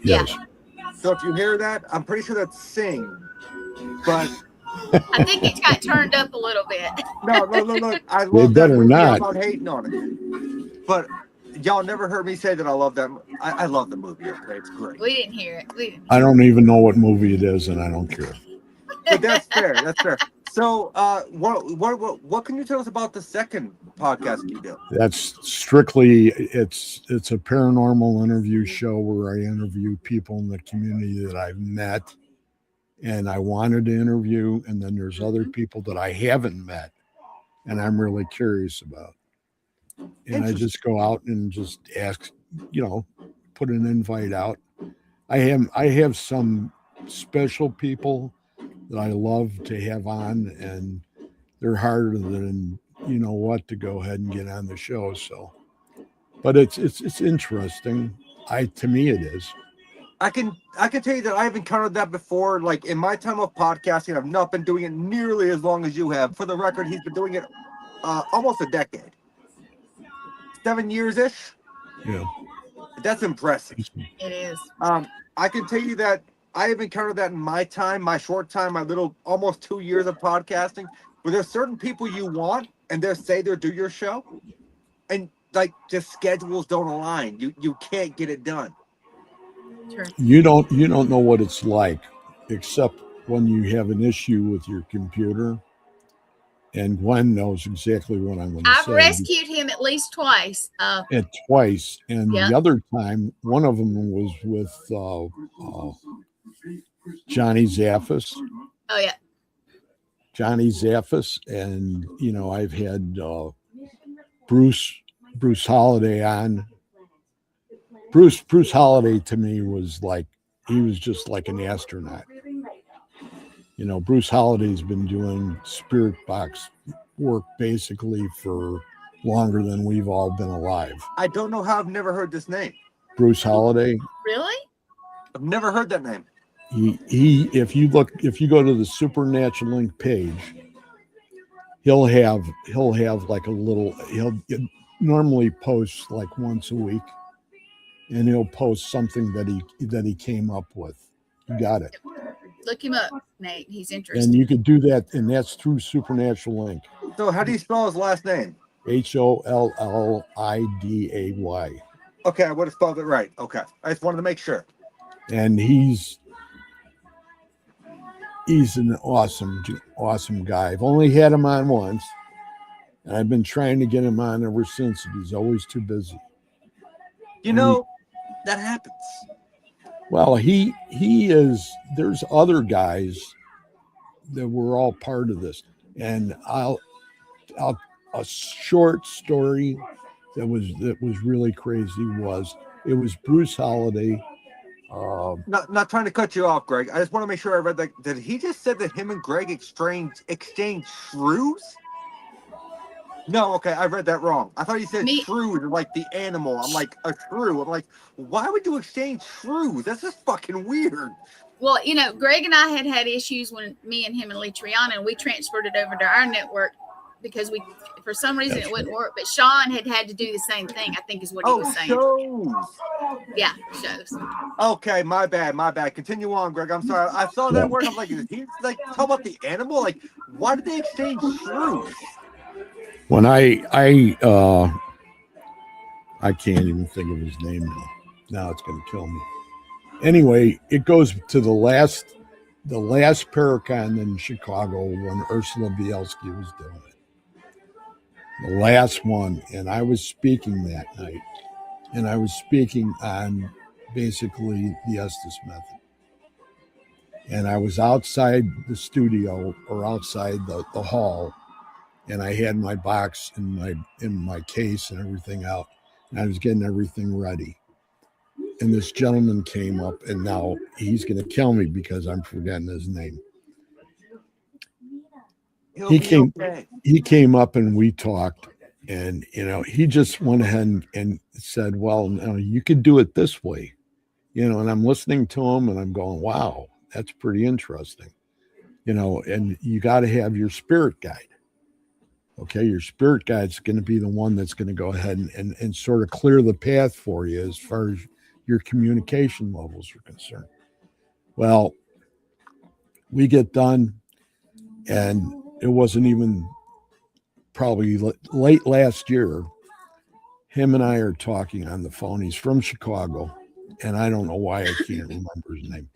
Yes. Yeah. So if you hear that, I'm pretty sure that's Sing. But I think it got turned up a little bit. No. I love They that better movie. not. I'm not hating on it. But y'all never heard me say that I love that. I love the movie. Okay, it's great. We didn't hear it. I don't even know what movie it is, and I don't care. But that's fair. That's fair. So, what can you tell us about the second podcast you do? That's strictly it's a paranormal interview show where I interview people in the community that I've met and I wanted to interview, and then there's other people that I haven't met and I'm really curious about. And I just go out and just ask, put an invite out. I have some special people that I love to have on, and they're harder than to go ahead and get on the show. So, but it's interesting. To me it is. I can tell you that I've encountered that before. Like in my time of podcasting, I've not been doing it nearly as long as you have. For the record, he's been doing it almost a decade, 7 years ish. Yeah, that's impressive. It is. I can tell you that I have encountered that in my time, my short time, my little almost 2 years of podcasting, where there's certain people you want and they'll say they'll do your show, and like just schedules don't align. You can't get it done. Sure. You don't know what it's like, except when you have an issue with your computer. And Gwen knows exactly what I'm going to say. I've rescued him at least twice. Twice. And the other time, one of them was with Johnny Zaffis. Oh, yeah. Johnny Zaffis. And, I've had Bruce Bruce Holiday on. Bruce Holiday to me was like, he was just like an astronaut. You know, Bruce Holiday's been doing spirit box work basically for longer than we've all been alive. I don't know how I've never heard this name. Bruce Holiday. Really? I've never heard that name. He if you go to the Supernatural Link page, he'll have like a little, he'll normally post like once a week, and he'll post something that he came up with. You got it. Look him up, Nate. He's interesting. And you could do that, and that's through Supernatural Link. So how do you spell his last name? Holliday. Okay, I would have spelled it right. Okay, I just wanted to make sure. And he's an awesome guy. I've only had him on once, and I've been trying to get him on ever since. He's always too busy. You know, that happens. Well, he is. There's other guys that were all part of this, and I'll a short story that was really crazy was Bruce Holiday. Not trying to cut you off, Greg. I just want to make sure I read that. Did he just said that him and Greg exchanged shrews? No, okay, I read that wrong. I thought he said shrews, like the animal. I'm like, a shrew. I'm like, why would you exchange shrews? That's just fucking weird. Well, you know, Greg and I had issues when me and him and Lee Triana, and we transferred it over to our network because for some reason it wouldn't work. But Sean had to do the same thing, I think is what he was saying. Shows. Yeah, shows. Okay, my bad. Continue on, Greg. I'm sorry. I saw that word. I'm like, is he like talk about the animal? Like, why did they exchange shrews? When I can't even think of his name now. Now it's going to kill me. Anyway, it goes to the last Paracon in Chicago when Ursula Bielski was doing it. The last one, and I was speaking that night, and I was speaking on basically the Estes method. And I was outside the studio or outside the hall, and I had my box in my case and everything out, and I was getting everything ready. And this gentleman came up, and now he's going to kill me because I'm forgetting his name. He came up and we talked, and he just went ahead and said, well, no, you could do it this way, and I'm listening to him and I'm going, wow, that's pretty interesting, and you got to have your spirit guide. Okay, your spirit guide's going to be the one that's going to go ahead and sort of clear the path for you as far as your communication levels are concerned. Well, we get done, and it wasn't even probably late last year. Him and I are talking on the phone. He's from Chicago, and I don't know why I can't remember his name.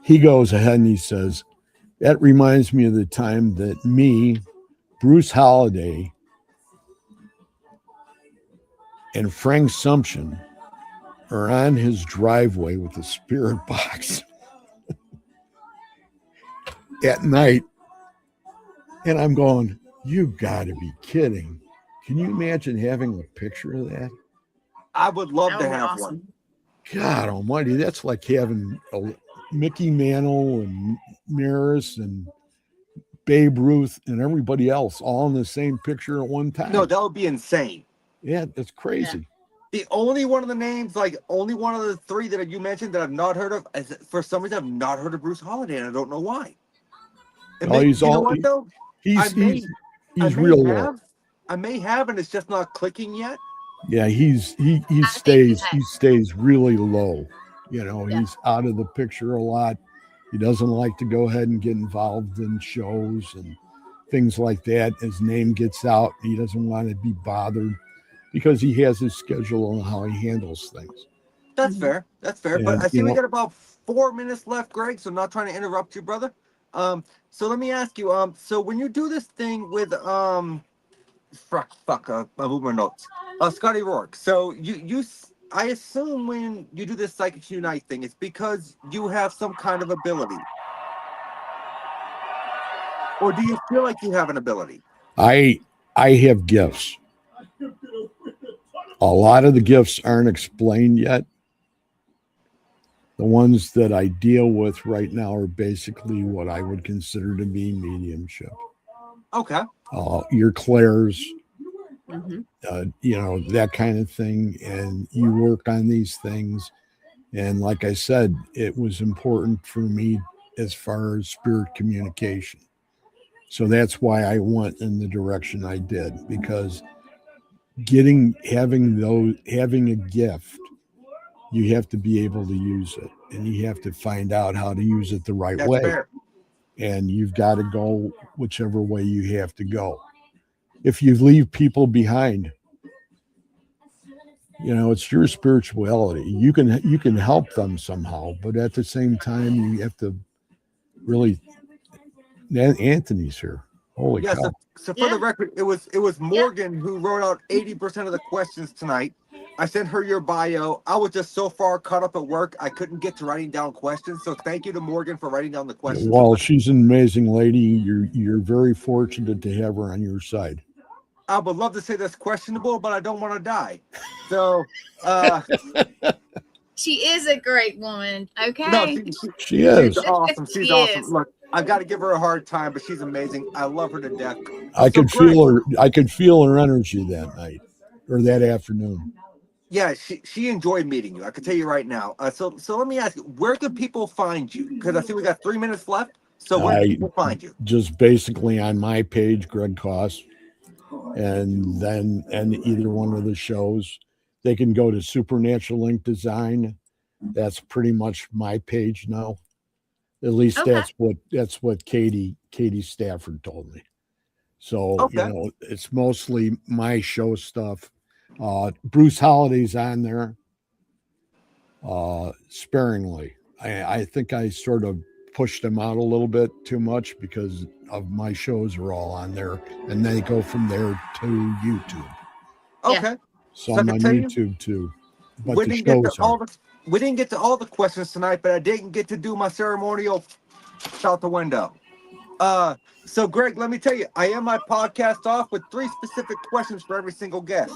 He goes ahead and he says, that reminds me of the time that me, Bruce Holiday, and Frank Sumption are on his driveway with the spirit box at night. And I'm going, you got to be kidding. Can you imagine having a picture of that? I would love to have one. God almighty, that's like having a Mickey Mantle and Maris and Babe Ruth and everybody else all in the same picture at one time. No, that would be insane. Yeah, that's crazy. Yeah. The only one of the names, only one of the three that you mentioned that I've not heard of, for some reason I've not heard of Bruce Holiday, and I don't know why. He's real low. I may have, and it's just not clicking yet. Yeah, he stays really low. He's out of the picture a lot. He doesn't like to go ahead and get involved in shows and things like that. His name gets out. He doesn't want to be bothered because he has his schedule on how he handles things. That's fair. And, but I see we got about 4 minutes left, Greg, so I'm not trying to interrupt you, brother. So let me ask you, so when you do this thing with I moved my notes. Scotty Rourke. So I assume when you do this Psychics Unite thing, it's because you have some kind of ability. Or do you feel like you have an ability? I have gifts. A lot of the gifts aren't explained yet. The ones that I deal with right now are basically what I would consider to be mediumship. Okay. Your clairs, Mm-hmm. that kind of thing. And you work on these things. And like I said, it was important for me as far as spirit communication. So that's why I went in the direction I did, because having a gift, you have to be able to use it, and you have to find out how to use it the right That's way. fair. And you've got to go whichever way you have to go. If you leave people behind, it's your spirituality. You can help them somehow, but at the same time, you have to really. Anthony's here. Holy cow! So for the record, it was Morgan who wrote out 80% of the questions tonight. I sent her your bio. I was just so far caught up at work, I couldn't get to writing down questions. So thank you to Morgan for writing down the questions. Well, she's an amazing lady. You're very fortunate to have her on your side. I would love to say that's questionable, but I don't want to die. So she is a great woman. Okay. No, she is. She's awesome. She's She awesome. is. Look, I've got to give her a hard time, but she's amazing. I love her to death. I could feel her energy that night or that afternoon. Yeah, she enjoyed meeting you. I can tell you right now. So let me ask you, where can people find you? Because I see we got 3 minutes left. So where can people find you? Just basically on my page, Greg Koss, and either one of the shows. They can go to Supernatural Ink Design. That's pretty much my page now. At least that's what Katie Stafford told me. So it's mostly my show stuff. Bruce Holliday's on there sparingly. I think I sort of pushed him out a little bit too much because of my shows are all on there, and they go from there to YouTube. Okay. So I'm on YouTube too. But we didn't get to all the questions tonight, but I didn't get to do my ceremonial out the window. So Greg, let me tell you, I end my podcast off with 3 specific questions for every single guest.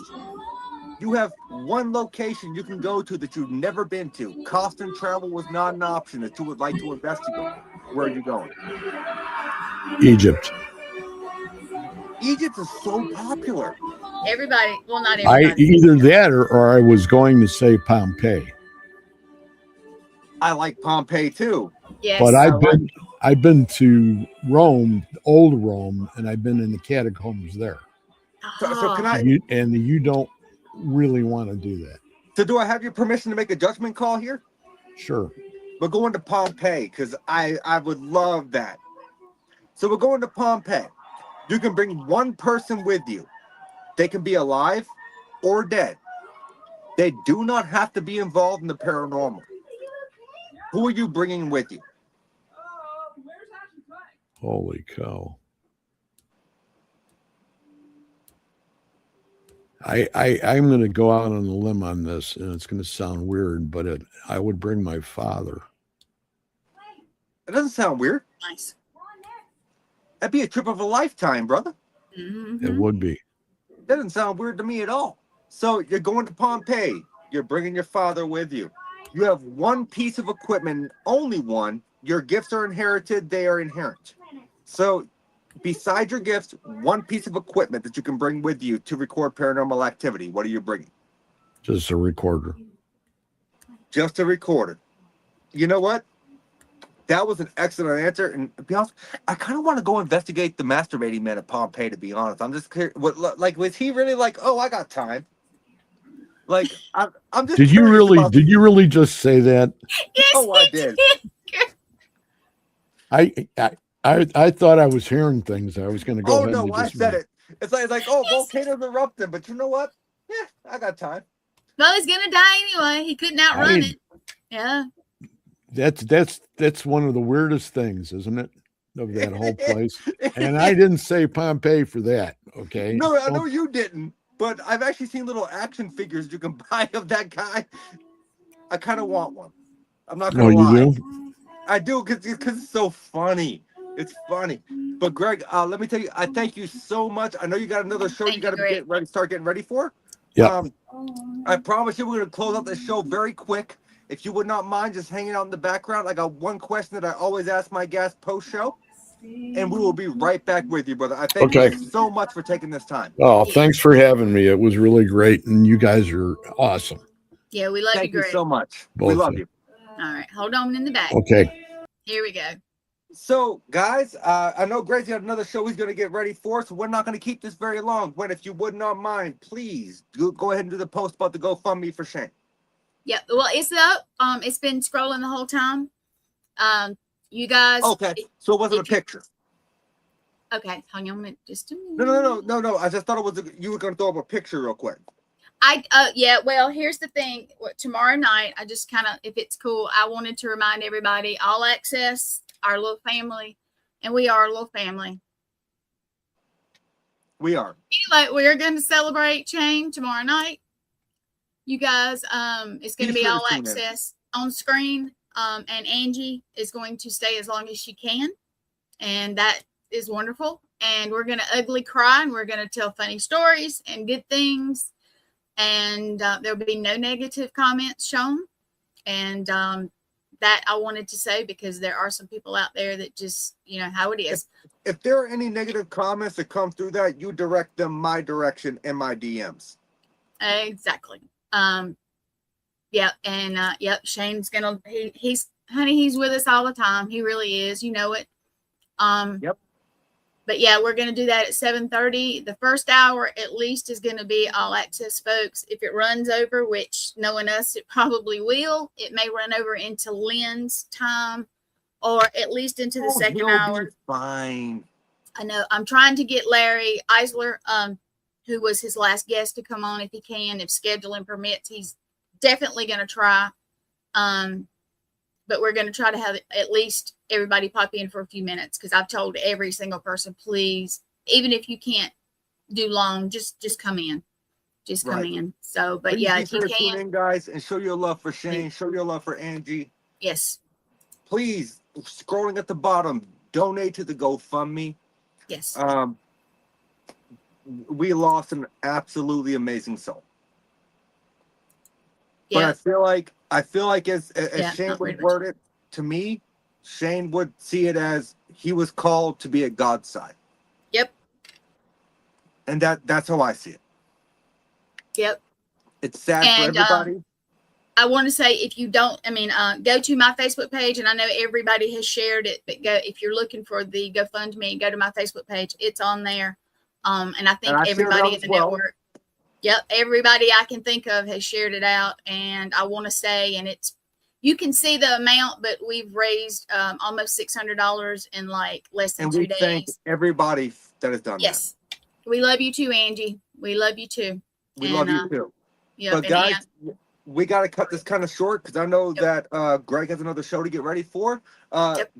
You have one location you can go to that you've never been to. Cost and travel was not an option that you would like to investigate. Where are you going? Egypt. Egypt is so popular. Everybody, well, not everybody. Either that or I was going to say Pompeii. I like Pompeii too. Yes. But I've been to Rome, old Rome, and I've been in the catacombs there. So can I? You don't really want to do that. So do I have your permission to make a judgment call here? Sure. We're going to Pompeii because I would love that. So we're going to Pompeii. You can bring one person with you. They can be alive or dead. They do not have to be involved in the paranormal. Who are you bringing with you? Holy cow. I'm going to go out on a limb on this, and it's going to sound weird, but I would bring my father. It doesn't sound weird. Nice. That'd be a trip of a lifetime, brother. Mm-hmm. It would be. Doesn't sound weird to me at all. So you're going to Pompeii. You're bringing your father with you. You have one piece of equipment, only one. Your gifts are inherited. They are inherent. So besides your gifts, one piece of equipment that you can bring with you to record paranormal activity. What are you bringing? Just a recorder. Just a recorder. You know what? That was an excellent answer. And to be honest, I kind of want to go investigate the masturbating man at Pompeii, to be honest. I'm just curious. Was he really like, oh, I got time? Like, I'm just Did you really just say that? Yes, Oh, I did. I thought I was hearing things. I was going to go ahead no, and I said it. It's like volcanoes erupted, but you know what? Yeah, I got time. Well, he's gonna die anyway. He couldn't outrun it. Yeah. That's one of the weirdest things, isn't it? Of that whole place. And I didn't say Pompeii for that. Okay. No, I know you didn't, but I've actually seen little action figures you can buy of that guy. I kind of want one. I'm not gonna lie. You do? I do because it's so funny. It's funny. But Greg, let me tell you, I thank you so much. I know you got another show you got to start getting ready for. Yeah. I promise you we're going to close out the show very quick. If you would not mind just hanging out in the background, I got one question that I always ask my guests post-show, and we will be right back with you, brother. I thank you so much for taking this time. Oh, thanks for having me. It was really great, and you guys are awesome. Yeah, we love you, Greg. Thank you so much. Both we love of you. All right, hold on in the back. Okay. Here we go. So, guys, I know Greg's got another show he's going to get ready for, so we're not going to keep this very long. Gwen, if you would not mind, please go ahead and do the post about the GoFundMe for Shane. Yeah, well, it's up. It's been scrolling the whole time. You guys. Okay, so it wasn't a picture. Okay, hang on a minute, just a minute. No. I just thought it was you were going to throw up a picture real quick. Yeah. Well, here's the thing. Tomorrow night, I just kind of, if it's cool, I wanted to remind everybody, All Access, our little family, and we are a little family. We are. Anyway, we're going to celebrate Shane tomorrow night. You guys, it's going to be All Access on screen. And Angie is going to stay as long as she can. And that is wonderful. And we're going to ugly cry, and we're going to tell funny stories and good things. And there'll be no negative comments shown. And that I wanted to say, because there are some people out there that just, you know how it is. If there are any negative comments that come through that, you direct them my direction in my DMs. Exactly. Yeah. And yep, Shane's gonna he's with us all the time. He really is. You know it. Yep. But yeah, we're gonna do that at 7:30. The first hour at least is gonna be All Access, folks. If it runs over, which knowing us, it probably will, it may run over into Lynn's time, or at least into the second hour. Fine. I know. I'm trying to get Larry Eisler, who was his last guest, to come on if he can, if scheduling permits. He's definitely going to try. But we're going to try to have at least everybody pop in for a few minutes, because I've told every single person, please, even if you can't do long, just come in. Just come in. So, but yeah, if you can. Tune in, guys, and show your love for Shane. Show your love for Angie. Yes. Please, scrolling at the bottom, donate to the GoFundMe. Yes. We lost an absolutely amazing soul. Yeah. But I feel like as Shane would word it to me, Shane would see it as he was called to be at God's side. Yep. And that's how I see it. Yep. It's sad for everybody. I want to say, if you don't, go to my Facebook page, and I know everybody has shared it, but if you're looking for the GoFundMe, go to my Facebook page. It's on there. And I think everybody in the network, everybody I can think of has shared it out. And I want to say, and you can see the amount, but we've raised almost $600 in like less than 2 days. And we thank everybody that has done that. Yes. We love you too, Angie. We love you too. We love you too. Yeah. But guys, we got to cut this kind of short, because I know that Greg has another show to get ready for.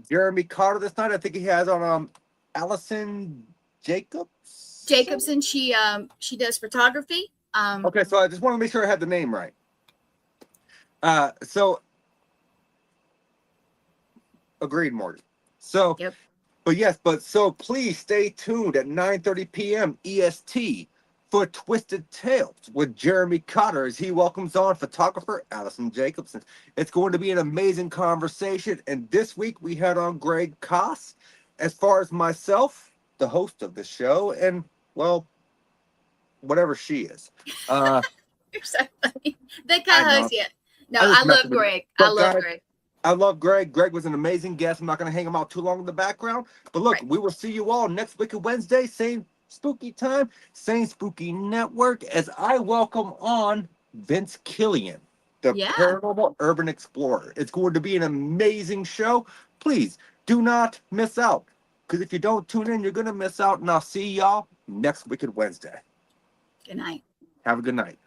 Jeremy Carter this night, I think he has on Allison Jacobson. She does photography. Okay, so I just want to make sure I had the name right. So agreed, Morgan. So so please stay tuned at 9:30 p.m. EST for Twisted Tales with Jeremy Cotter, as he welcomes on photographer Allison Jacobson. It's going to be an amazing conversation. And this week we had on Greg Koss, as far as myself, the host of the show, and well, whatever she is. You're so funny. The co-host, No, I love Greg. I love Greg. Greg was an amazing guest. I'm not going to hang him out too long in the background. But look, we will see you all next week at Wednesday, same spooky time, same spooky network, as I welcome on Vince Killian, the Paranormal Urban Explorer. It's going to be an amazing show. Please do not miss out, because if you don't tune in, you're going to miss out. And I'll see y'all next week at Wednesday. Good night. Have a good night.